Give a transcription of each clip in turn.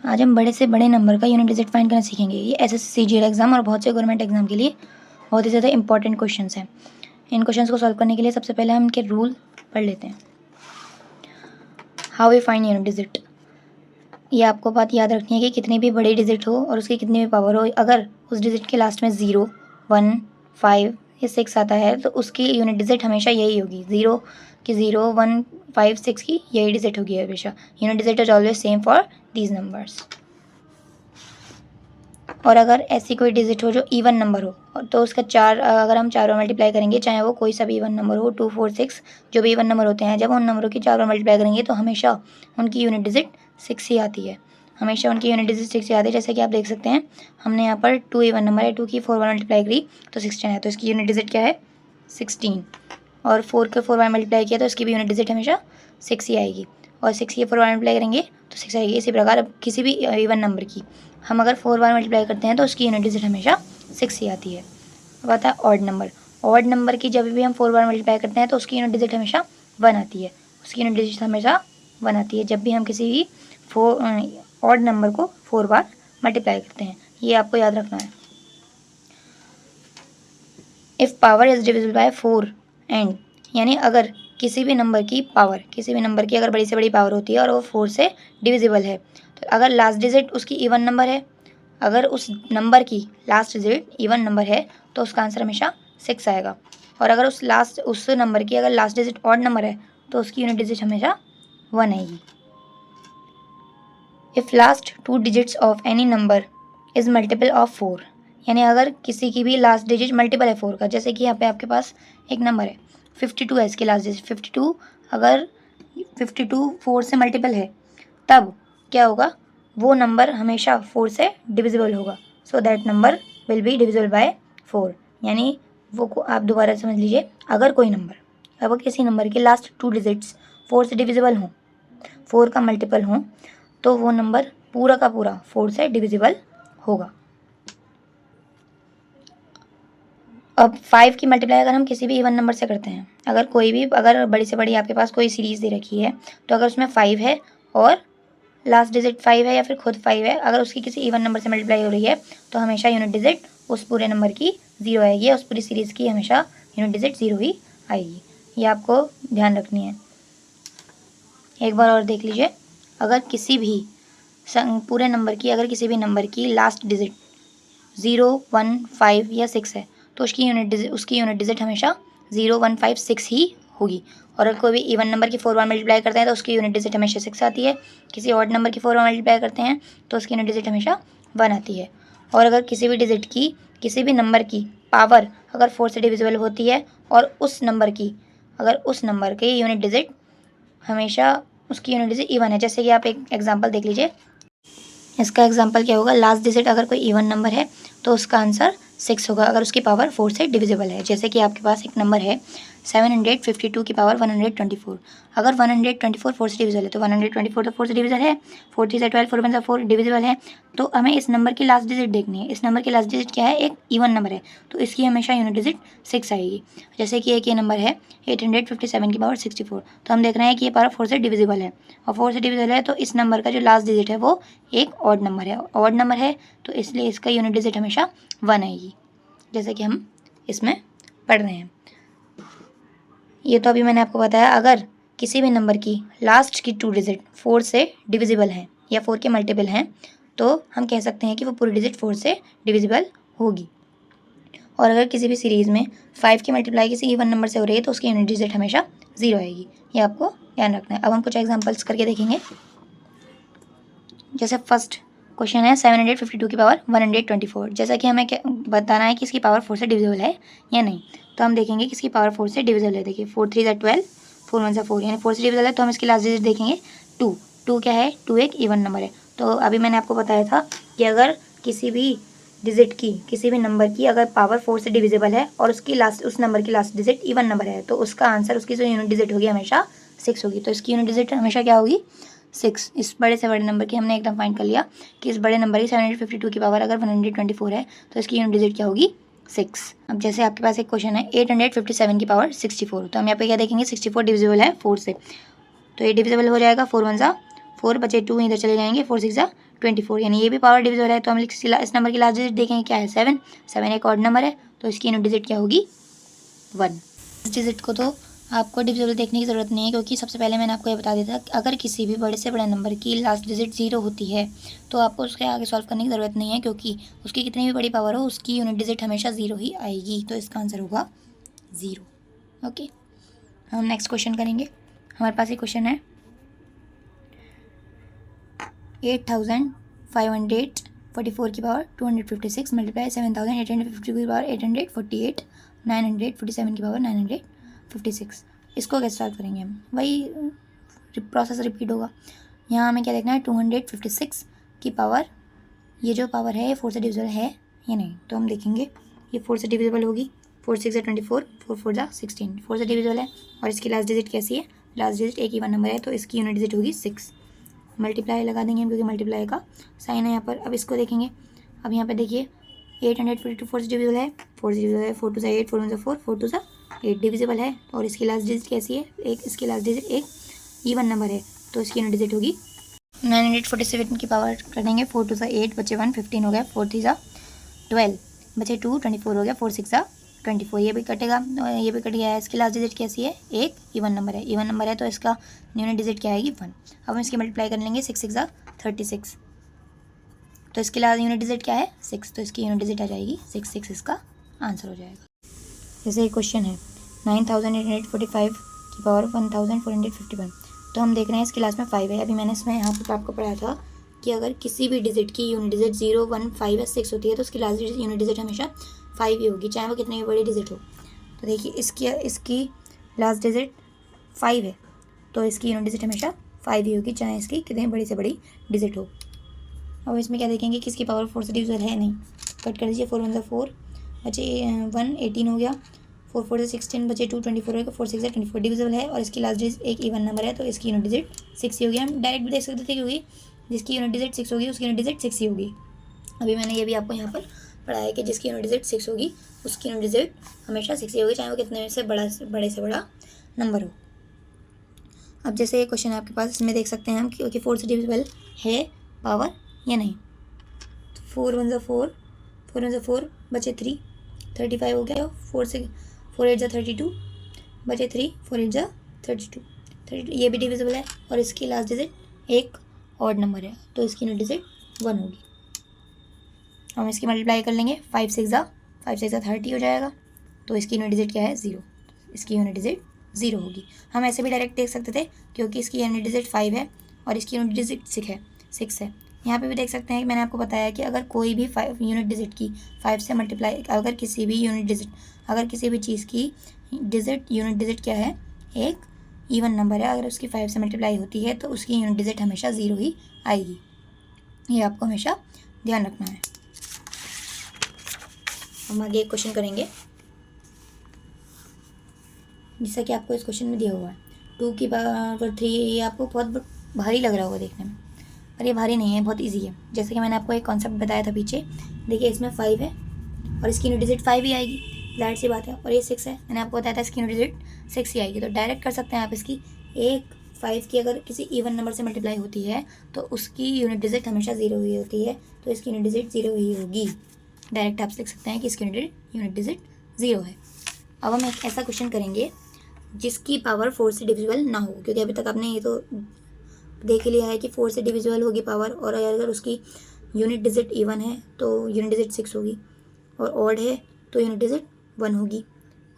आज हम बड़े से बड़े नंबर का यूनिट डिजिट फाइंड करना सीखेंगे। ये एसएससी सीजीएल एग्जाम और बहुत से गवर्नमेंट एग्जाम के लिए बहुत ही ज़्यादा इंपॉर्टेंट क्वेश्चंस हैं। इन क्वेश्चंस को सॉल्व करने के लिए सबसे पहले हम इनके रूल पढ़ लेते हैं। How we find unit digit. ये आपको बात याद रखनी है कि कितनी भी बड़ी डिजिट हो और उसकी कितनी भी पावर हो, अगर उस डिजिट के लास्ट में 0, 1, 5 या 6 आता है तो उसकी यूनिट डिजिट हमेशा यही होगी। 0 की 0, 1, 5, 6 की यही डिजिट होगी हमेशा। Unit digit is always same for these numbers. और अगर ऐसी कोई डिजिट हो जो इवन नंबर हो तो उसका अगर हम चारों मल्टीप्लाई करेंगे, चाहे वो कोई सा भी इवन नंबर हो, 2, 4, 6 जो भी इवन नंबर होते हैं, जब उन नंबरों की चारों मल्टीप्लाई करेंगे तो हमेशा उनकी यूनिट डिजिट 6 ही आती है। हमेशा उनकी यूनिट डिजिट 6 ही आती है। जैसे कि आप देख सकते हैं, हमने यहाँ पर 2 इवन नंबर है, 2 की 4 बार मल्टीप्लाई करी तो 16 है, तो इसकी यूनिट डिजिट क्या है? 16। और 4 के 4 बार मल्टीप्लाई किया तो इसकी भी यूनिट डिजिट हमेशा 6 ही आएगी। और 6 की 4 बार मल्टीप्लाई करेंगे तो 6 आएगी। इसी प्रकार अब किसी भी इवन नंबर की हम अगर 4 बार मल्टीप्लाई करते हैं तो उसकी यूनिट डिजिट हमेशा 6 ही आती है। अब आता है ऑड नंबर। ऑड नंबर की जब भी हम 4 बार मल्टीप्लाई करते हैं तो उसकी यूनिट डिजिट हमेशा 1 आती है। उसकी यूनिट डिजिट हमेशा 1 आती है जब भी हम किसी भी ऑड नंबर को 4 बार मल्टीप्लाई करते हैं। ये आपको याद रखना है। If power is divisible by 4 and, यानी अगर किसी भी नंबर की अगर बड़ी से बड़ी पावर होती है और वो 4 से डिविजिबल है, तो अगर लास्ट डिजिट उसकी इवन नंबर है, अगर उस नंबर की लास्ट डिजिट इवन नंबर है तो उसका आंसर हमेशा 6 आएगा। और अगर उस नंबर की अगर लास्ट डिजिट ऑड नंबर है तो उसकी यूनिट डिजिट हमेशा 1 आएगी। If last 2 digits of any number is multiple of 4, यानी अगर किसी की भी लास्ट डिजिट मल्टीपल है 4 का, जैसे कि यहाँ पे आपके पास एक नंबर है 52 है, इसकी लास्ट डिजिट 52, अगर 52 4 से मल्टीपल है तब क्या होगा? वो नंबर हमेशा 4 से डिविजिबल होगा। So that number will be divisible by 4। यानी वो आप दोबारा समझ लीजिए, अगर किसी नंबर के लास्ट 2 डिजिट्स 4 से डिविजिबल हों, 4 का मल्टीपल हों, तो वो नंबर पूरा का पूरा 4 से डिविजिबल होगा। अब 5 की मल्टीप्लाई अगर हम किसी भी इवन नंबर से करते हैं, अगर बड़ी से बड़ी आपके पास कोई सीरीज़ दे रखी है, तो अगर उसमें 5 है और लास्ट डिजिट 5 है या फिर खुद 5 है, अगर उसकी किसी इवन नंबर से मल्टीप्लाई हो रही है तो हमेशा यूनिट डिजिट उस पूरे नंबर की 0 आएगी। उस पूरी सीरीज़ की हमेशा यूनिट डिजिट 0 ही आएगी। ये आपको ध्यान रखनी है। एक बार और देख लीजिए, अगर किसी भी पूरे नंबर की अगर किसी भी नंबर की लास्ट डिजिट 0, 1, 5 या 6 है तो उसकी यूनिट डिजिट हमेशा 0, 1, 5, 6 ही होगी। और अगर कोई भी इवन नंबर की 4 बार मल्टीप्लाई करते हैं तो उसकी यूनिट डिजिट हमेशा 6 आती है। किसी ऑड नंबर की 4 बार मल्टीप्लाई करते हैं तो उसकी यूनिट डिजिट हमेशा 1 आती है। और अगर किसी भी नंबर की पावर अगर 4 से डिविजिबल होती है और उस नंबर की यूनिट डिजिट हमेशा उसकी यूनिट डिजिट इवन है। जैसे कि आप एक एग्जांपल देख लीजिए। इसका एग्जांपल क्या होगा? लास्ट डिजिट अगर कोई इवन नंबर है तो उसका आंसर 6 होगा अगर उसकी पावर 4 से डिविजिबल है। जैसे कि आपके पास एक नंबर है 752 की पावर 124। अगर 124 4 से डिविजिबल है तो 124 तो 4 से डिविजिबल है, 4 3 12, 4 1 4 डिविजिबल है। तो हमें इस नंबर की लास्ट डिजिट देखनी है। इस नंबर की लास्ट डिजिट क्या है? एक इवन नंबर है, तो इसकी हमेशा यूनिट डिजिट 6 आएगी। जैसे कि एक ये नंबर है 857 की पावर 64, तो हम देख रहे हैं कि ये पावर 4 से डिविजिबल है और 4 से डिविजिबल है तो इस नंबर का जो लास्ट डिजिट है वो एक ऑड नंबर है तो इसलिए इसका यूनिट डिजिट हमेशा 1 आएगी, जैसे कि हम इसमें पढ़ रहे हैं। ये तो अभी मैंने आपको बताया। अगर किसी भी नंबर की लास्ट की 2 डिजिट 4 से डिविजिबल हैं या 4 के मल्टीपल हैं तो हम कह सकते हैं कि वो पूरी डिजिट 4 से डिविजिबल होगी। और अगर किसी भी सीरीज़ में 5 की मल्टीप्लाई किसी इवन नंबर से हो रही है तो उसकी यूनिट डिजिट हमेशा 0 आएगी। ये आपको ध्यान रखना है। अब हम कुछ एग्जाम्पल्स करके देखेंगे। जैसे फर्स्ट क्वेश्चन है 752 की पावर 124। जैसा कि हमें बताना है कि इसकी पावर 4 से डिविजिबल है या नहीं, तो हम देखेंगे कि इसकी पावर 4 से डिविजिबल है। देखिए 4 3 12, 4 1 4, यानी 4 से डिविजिबल है तो हम इसकी लास्ट डिजिट देखेंगे 2 क्या है? 2 एक इवन नंबर है। तो अभी मैंने आपको बताया था कि अगर किसी भी नंबर की अगर पावर 4 से डिविजिबल है और उस नंबर की लास्ट डिजिट इवन नंबर है तो उसका आंसर, उसकी जो यूनिट डिजिट होगी हमेशा 6 होगी। तो इसकी यूनिट डिजिट हमेशा क्या होगी? 6। इस बड़े से बड़े नंबर की हमने एकदम फाइंड कर लिया कि इस बड़े नंबर की 752 की पावर अगर 124 है तो इसकी यूनिट डिजिट क्या होगी? 6। अब जैसे आपके पास एक क्वेश्चन है 857 की पावर 64, तो हम यहाँ पे क्या देखेंगे? 64 डिविजिबल है 4 से, तो ये डिविजिबल हो जाएगा। 4 1 4, बचे 2 इधर चले जाएंगे, 4 6 24, यानी ये भी पावर डिविजिबल है। तो हम इस नंबर की लास्ट डिजिट देखेंगे क्या है 7, 7 एक ऑड नंबर है तो इसकी यूनिट डिजिट क्या होगी 1। इस डिजिट को तो आपको डिविजिबल देखने की ज़रूरत नहीं है, क्योंकि सबसे पहले मैंने आपको ये बता दिया था कि अगर किसी भी बड़े से बड़े नंबर की लास्ट डिजिट 0 होती है तो आपको उसके आगे सॉल्व करने की ज़रूरत नहीं है, क्योंकि उसकी कितनी भी बड़ी पावर हो उसकी यूनिट डिजिट हमेशा 0 ही आएगी। तो इसका आंसर होगा 0। ओके, हम नेक्स्ट क्वेश्चन करेंगे। हमारे पास एक क्वेश्चन है 8544 की पावर 256 मल्टीप्लाई 7850 की पावर 848 947 की पावर 956। इसको कैसे सॉल्व करेंगे हम? वही प्रोसेस रिपीट होगा। यहाँ हमें क्या देखना है 256 की पावर, ये जो पावर है ये 4 से डिविजिबल है या नहीं। तो हम देखेंगे ये 4 से डिविजिबल होगी। 4 6 24, 4 4 16, 4 से डिविजिबल है। और इसकी लास्ट डिजिट कैसी है? लास्ट डिजिट एक इवन नंबर है तो इसकी यूनिट डिजिट होगी 6। मल्टीप्लाई लगा देंगे हम, क्योंकि मल्टीप्लाई का साइन है यहाँ पर। अब इसको देखेंगे। अब यहाँ पे देखिए 842 4 से डिविजिबल है, 4 से डिविजिबल है। 4 2 8, 4 1 4, 4 2 8 डिविजिबल है। और इसकी लास्ट डिजिट कैसी है? एक, इसकी लास्ट डिजिट एक इवन नंबर है तो इसकी यूनिट डिजिट होगी 947 की पावर कर देंगे। 4 2 8 बचे 1, 15 हो गया। 4 3 12 बचे 2, 24 हो गया। 4 6 24, ये भी कटेगा और ये भी कट गया है। इसकी लास्ट डिजिट कैसी है? एक इवन नंबर है। इवन नंबर है तो इसका यूनिट डिजिट क्या आएगी 1। अब हम इसकी मल्टीप्लाई कर लेंगे। 6 6 36, तो इसकी लास्ट यूनिट डिजिट क्या है 6, तो इसकी यूनिट डिजिट आ जाएगी 6। 6 इसका आंसर हो जाएगा। जैसे एक क्वेश्चन है 9845 की पावर 1451, तो हम देख रहे हैं इसकी लास्ट में 5 है। अभी मैंने इसमें यहाँ पर आपको पढ़ाया था कि अगर किसी भी डिजिट की यूनिट डिजिट 0 1 5 या 6 होती है तो उसकी लास्ट डिजिट यूनिट डिजिट हमेशा 5 ही होगी, चाहे वो कितनी भी बड़ी डिजिट हो। तो देखिए इसकी लास्ट डिजिट 5 है तो इसकी यूनिट डिजिट हमेशा 5 ही होगी, चाहे इसकी कितनी बड़ी से बड़ी डिजिट हो। अब इसमें क्या देखेंगे कि इसकी पावर 4 से डिविजिबल है नहीं। कट कर दीजिए। 4 1 4 बचे 1 18 हो गया। 4 4 16 बचे 2 24 हो गया। 4 6 24 डिविजिबल है और इसकी लास्ट डिजिट एक इवन नंबर है तो इसकी यूनिट डिजिट 6 ही होगी। हम डायरेक्ट भी देख सकते थे, क्योंकि जिसकी यूनिट डिजिट 6 होगी उसकी यूनिट डिजिट 6 ही होगी। अभी मैंने ये भी आपको यहाँ पर पढ़ाया है कि जिसकी यूनिट डिजिट 6 होगी उसकी यूनिट डिजिट हमेशा 6 ही होगी, चाहे वो कितने से बड़े से बड़ा नंबर हो। अब जैसे ये क्वेश्चन है आपके पास, इसमें देख सकते हैं हम कि 4 से डिविजिबल है पावर या नहीं। 4 1 4, 4 1 4 बचे 3, 35 हो गया। 4 8 32 बचे 3, 4 8 32, ये भी डिविजिबल है और इसकी लास्ट डिजिट एक ऑड नंबर है तो इसकी यूनिट डिजिट 1 होगी। हम इसकी मल्टीप्लाई कर लेंगे। 5 6 30 हो जाएगा तो इसकी यूनिट डिजिट क्या है 0, इसकी यूनिट डिजिट 0 होगी। हम ऐसे भी डायरेक्ट देख सकते थे, क्योंकि इसकी यूनिट डिजिट 5 है और इसकी यूनिट डिजिट 6 है। यहाँ पे भी देख सकते हैं कि मैंने आपको बताया कि अगर कोई भी यूनिट डिजिट की 5 से मल्टीप्लाई, अगर किसी भी चीज़ की डिजिट यूनिट डिजिट क्या है एक इवन नंबर है, अगर उसकी 5 से मल्टीप्लाई होती है तो उसकी यूनिट डिजिट हमेशा 0 ही आएगी। ये आपको हमेशा ध्यान रखना है। हम आगे एक क्वेश्चन करेंगे जैसा कि आपको इस क्वेश्चन में दिया हुआ है 2 की पावर 3। ये आपको बहुत भारी लग रहा होगा देखने में, पर ये भारी नहीं है, बहुत इजी है। जैसे कि मैंने आपको एक कॉन्सेप्ट बताया था पीछे, देखिए इसमें 5 है और इसकी यूनिट डिजिट 5 ही आएगी, जाहिर सी बात है। और ये 6 है, मैंने आपको बताया था इसकी यूनिट डिजिट 6 ही आएगी। तो डायरेक्ट कर सकते हैं आप इसकी। एक 5 की अगर किसी इवन नंबर से मल्टीप्लाई होती है तो उसकी यूनिट डिजिट हमेशा 0 ही होती है, तो इसकी यूनिट डिजिट 0 ही होगी। डायरेक्ट आप लिख सकते हैं कि इसकी यूनिट डिजिट 0 है। अब हम एक ऐसा क्वेश्चन करेंगे जिसकी पावर 4 से डिविजिबल ना हो, क्योंकि अभी तक आपने ये तो देख लिया है कि 4 से डिविजिबल होगी पावर, और अगर उसकी यूनिट डिजिट इवन है तो यूनिट डिजिट 6 होगी, और ऑड है तो यूनिट डिजिट 1 होगी।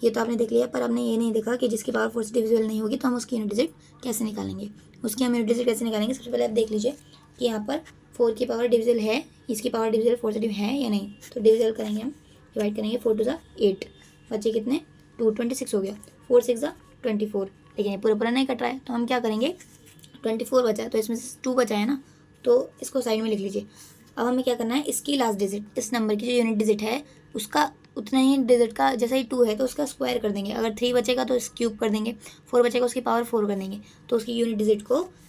ये तो आपने देख लिया, पर आपने ये नहीं देखा कि जिसकी पावर 4 से डिविजिबल नहीं होगी तो हम उसकी यूनिट डिजिट कैसे निकालेंगे। उसकी हम यूनिट डिजिट कैसे निकालेंगे, सबसे पहले आप देख लीजिए कि यहाँ पर 4 की पावर डिविजिबल है, इसकी पावर डिविजिबल 4 से है या नहीं। तो डिविजिबल करेंगे हम, डिवाइड करेंगे। 4 2 8 बच्चे कितने 2, 26 हो गया। 4 6 24, लेकिन ये पूरा नहीं कट रहा है तो हम क्या करेंगे 24 बचा है तो इसमें से 2 बचा है ना, तो इसको साइड में लिख लीजिए। अब हमें क्या करना है, इसकी लास्ट डिजिट, इस नंबर की जो यूनिट डिजिट है उसका उतना ही डिजिट का, जैसे ही 2 है तो उसका स्क्वायर कर देंगे। अगर 3 बचेगा तो इस क्यूब कर देंगे, 4 बचेगा उसकी पावर 4 कर देंगे, तो उसकी यूनिट डिजिट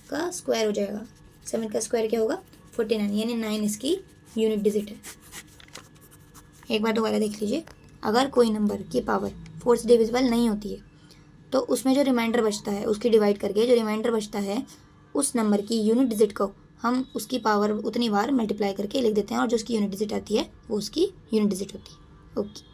का स्क्वायर हो जाएगा। 7 का स्क्वायर क्या होगा 49, यानी 9 इसकी यूनिट डिजिट है। एक बार दोबारा देख लीजिए, अगर कोई नंबर की पावर 4 से डिविजिबल नहीं होती है तो उसमें जो रिमाइंडर बचता है उसकी डिवाइड करके जो रिमाइंडर बचता है उस नंबर की यूनिट डिजिट को हम उसकी पावर उतनी बार मल्टीप्लाई करके लिख देते हैं और जो उसकी यूनिट डिजिट आती है वो उसकी यूनिट डिजिट होती है। ओके।